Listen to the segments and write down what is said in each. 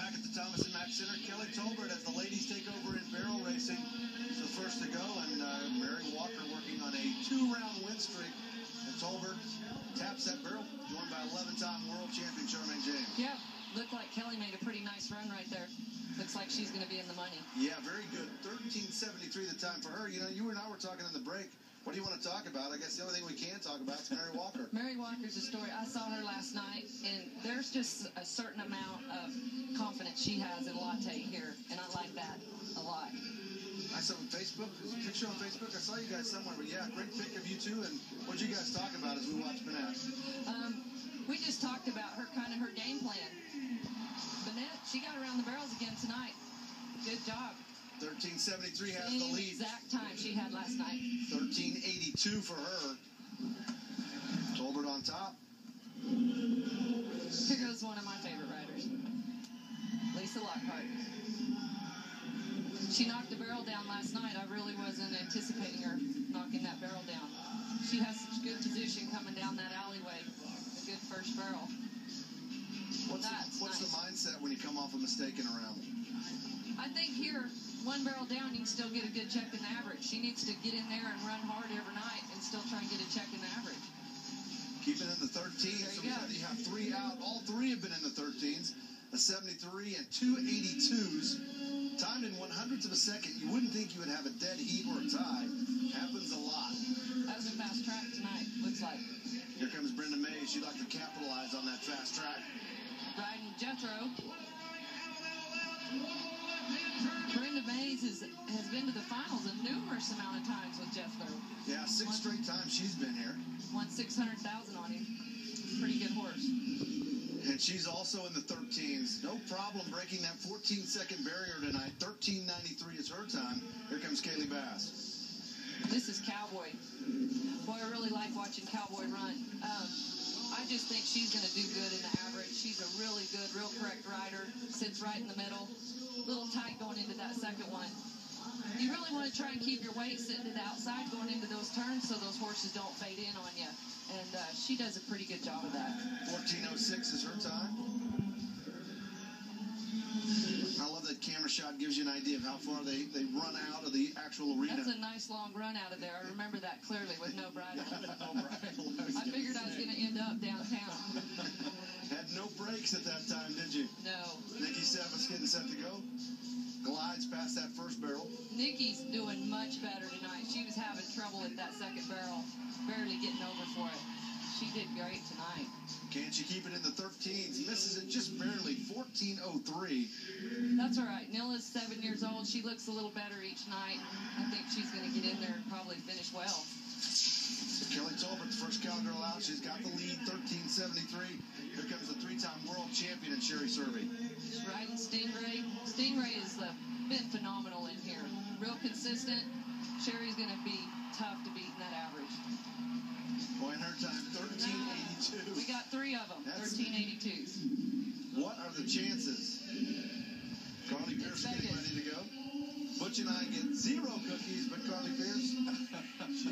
back at the Thomas and Mack Center. Kelly Tolbert as the ladies take over in barrel racing. Is the first to go, and Mary Walker working on a 2-round win streak. And Tolbert taps that barrel, joined by 11-time world champion Charmaine James. Yeah, looked like Kelly made a pretty nice run right there. Looks like she's going to be in the money. Yeah, very good. 13:73 the time for her. You know, you and I were talking in the break. What do you want to talk about? I guess the only thing we can talk about is Mary Walker. Mary Walker's a story. I saw her last night, and there's just a certain amount of confidence she has in latte here, and I like that a lot. I saw on Facebook, there's a picture on Facebook. I saw you guys somewhere, but yeah, great pic of you two. And what did you guys talk about as we watched Bennett? We just talked about her game plan. Bennett, she got around the barrels again tonight. Good job. 13:73 has the lead. Exact time she had last night. 13:82 for her. Tolbert on top. Here goes one of my favorite riders, Lisa Lockhart. She knocked the barrel down last night. I really wasn't anticipating her knocking that barrel down. She has such good position coming down that alleyway. A good first barrel. What's nice. the mindset when you come off a mistake in a round? I think here, one barrel down, you can still get a good check in the average. She needs to get in there and run hard every night and still try and get a check in the average. Keeping in the 13s. So you have 3 out. All 3 have been in the 13s. A 73 and 2 82s. Timed in 100ths of a second. You wouldn't think you would have a dead heat or a tie. Happens a lot. That was a fast track tonight, looks like. Here comes Brenda Mays. She'd like to capitalize on that fast track. Riding Jethro. Brenda Mays has been to the finals a numerous amount of times with Jethro. Yeah, 6 straight times she's been here. Won $600,000 on him. Pretty good horse. And she's also in the 13s. No problem breaking that 14-second barrier tonight. 13:93 is her time. Here comes Kaylee Bass. This is Cowboy. Boy, I really like watching Cowboy run. I just think she's going to do good in the average. She's a really good, real correct rider. Sits right in the middle. A little tight going into that second one. You really want to try and keep your weight sitting to the outside going into those turns so those horses don't fade in on you. And she does a pretty good job of that. 14:06 is her time. I love that camera shot. Gives you an idea of how far they run out of the actual arena. That's a nice long run out of there. I remember that clearly with no bridle. I figured I was going to end up downtown. Had no brakes at that time, did you? No. Nikki Sevis getting set to go. Glides past that first barrel. Nikki's doing much better tonight. She was having trouble at that second barrel. Barely getting over for it. She did great tonight. Can she keep it in the 13s? Misses it just barely. 14:03. That's all right. Nilla's 7 years old. She looks a little better each night. I think she's going to get in there and probably finish well. So Kelly Tolbert, the first cowgirl out. She's got the lead. 13:73. Here comes the 3-time world champion in Sherry Serby. She's riding Stingray. Stingray has been phenomenal in here. Real consistent. Sherry's going to be tough to beat in that average. Boy, in her time, 13:82. We got 3 of them, 13:82s. What are the chances? Carly Pierce getting ready to go. Butch and I get 0 cookies, but Carly Pierce, she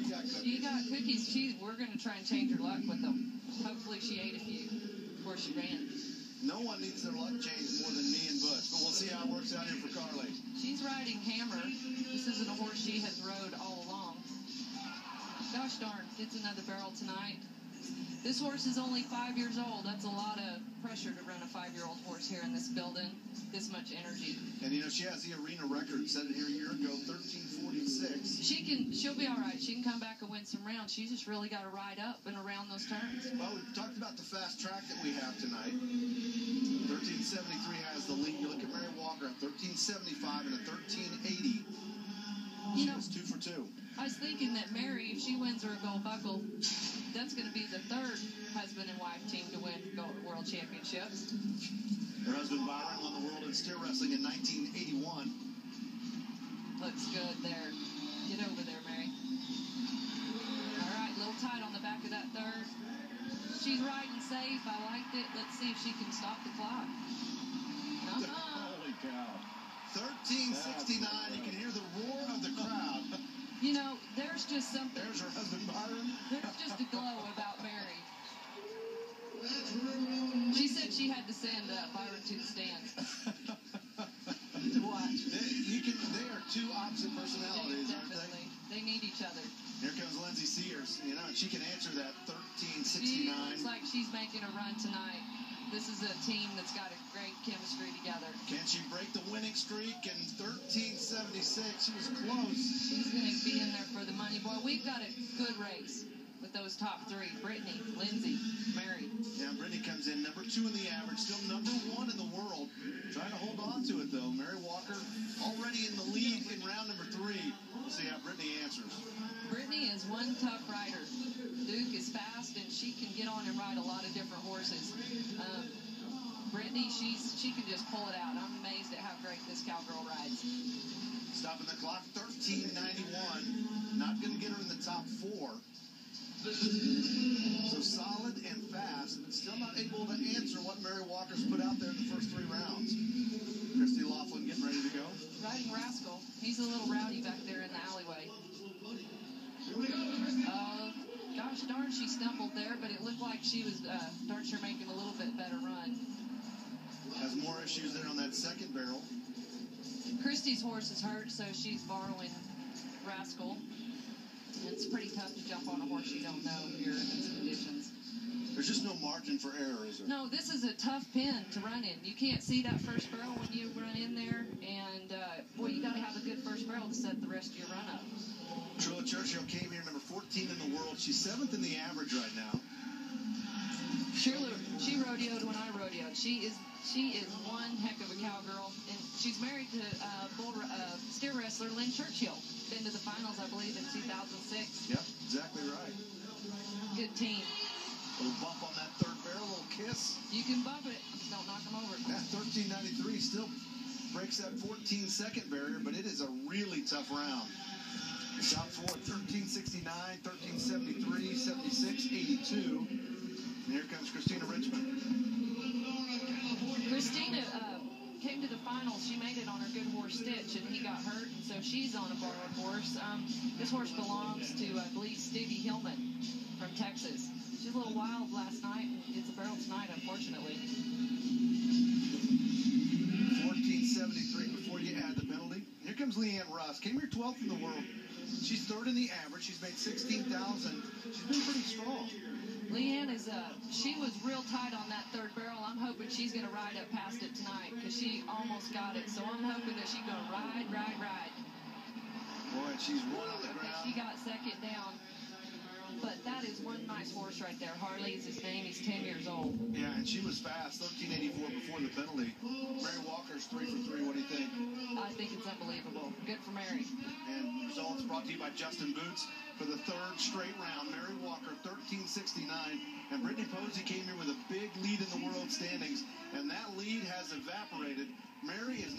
got cookies. She got cookies. We're going to try and change her luck with them. Hopefully she ate a few before she ran. No one needs their luck changed more than me and Butch, but we'll see how it works out here for Carly. She's riding Hammer. This isn't a horse she has rode all along. Gosh darn, gets another barrel tonight. This horse is only 5 years old. That's a lot of pressure to run a 5-year-old horse here in this building. This much energy. And you know, she has the arena record, set it here a year ago, 13:46. She'll be all right. She can come back and win some rounds. She's just really got to ride up and around those turns. Well, we talked about the fast track that we have tonight. 13:73 has the lead. You look at Mary Walker at 13:75 and a 13:80. She was 2 for 2. I was thinking that Mary, if she wins her a gold buckle, that's going to be the 3rd husband and wife team to win world championships. Her husband Byron won the world in steer wrestling in 1981. Looks good there. Get over there, Mary. All right, a little tight on the back of that 3rd. She's riding safe. I liked it. Let's see if she can stop the clock. Holy cow. 13:69. You can hear the roar of the crowd. You know, there's just something. There's her husband Byron. There's just a glow about Mary. She said she had to send Byron to the stands. two opposite personalities, aren't they? Definitely. They need each other. Here comes Lindsay Sears, and she can answer that 1369. She looks like she's making a run tonight. This is a team that's got a great chemistry together. Can she break the winning streak? And 1376, she was close. She's going to be in there for the money. Boy, we've got a good race with those top three. Brittany, Lindsay, Mary. Yeah, Brittany comes in number 2 in the average, still number 1 in the world. Trying to hold on to it, though. Mary Walker already in the lead in round number 3. We'll see how Brittany answers. Brittany is one tough rider. Duke is fast, and she can get on and ride a lot of different horses. Brittany, she can just pull it out. I'm amazed at how great this cowgirl rides. Stopping the clock, 1391. Not going to get her in the top 4. So solid and fast, but still not able to answer what Mary Walker's put out there in the first 3 rounds. Christy Laughlin getting ready to go. Riding Rascal. He's a little rowdy back there in the alleyway. Gosh darn, she stumbled there, but it looked like she was darn sure making a little bit better run. Has more issues there on that second barrel. Christy's horse is hurt, so she's borrowing Rascal. It's pretty tough to jump on a horse you don't know here in these conditions. There's just no margin for error, is there? No, this is a tough pen to run in. You can't see that first barrel when you run in there, and boy, you got to have a good first barrel to set the rest of your run up. Trilla Churchill came here number 14 in the world. She's 7th in the average right now. She rodeoed when I rodeoed. She is one heck of a cowgirl, and she's married to steer wrestler Lynn Churchill. Been to the finals, I believe, in 2006. Yep, exactly right. Good team. Little bump on that third barrel, little kiss. You can bump it, just don't knock them over. That 1393 still breaks that 14-second barrier, but it is a really tough round. Top 4, 1369, 1373, 76, 82. And here comes Christina Richmond. Christina came to the finals. She made it on her good horse Stitch, and he got hurt, and so she's on a borrowed horse. This horse belongs to, I believe, Stevie Hillman from Texas. She's a little wild last night, and it's a barrel tonight, unfortunately. 1473 before you add the penalty. Here comes Leanne Russ. Came here 12th in the world. She's 3rd in the average. She's made 16,000. She's been pretty strong. Leanne she was real tight on that third barrel. I'm hoping she's going to ride up past it tonight because she almost got it. So I'm hoping that she's going to ride. Boy, she's one on the ground. She got second down. But that is one nice horse right there. Harley is his name. He's 10 years old. Yeah, and she was fast. 1384 before the penalty. Mary Walker's 3 for 3. What do you think? I think it's unbelievable. Good for Mary. And results brought to you by Justin Boots for the 3rd straight round. Mary Walker, 1369. And Brittany Posey came here with a big lead in the world standings. And that lead has evaporated. Mary is now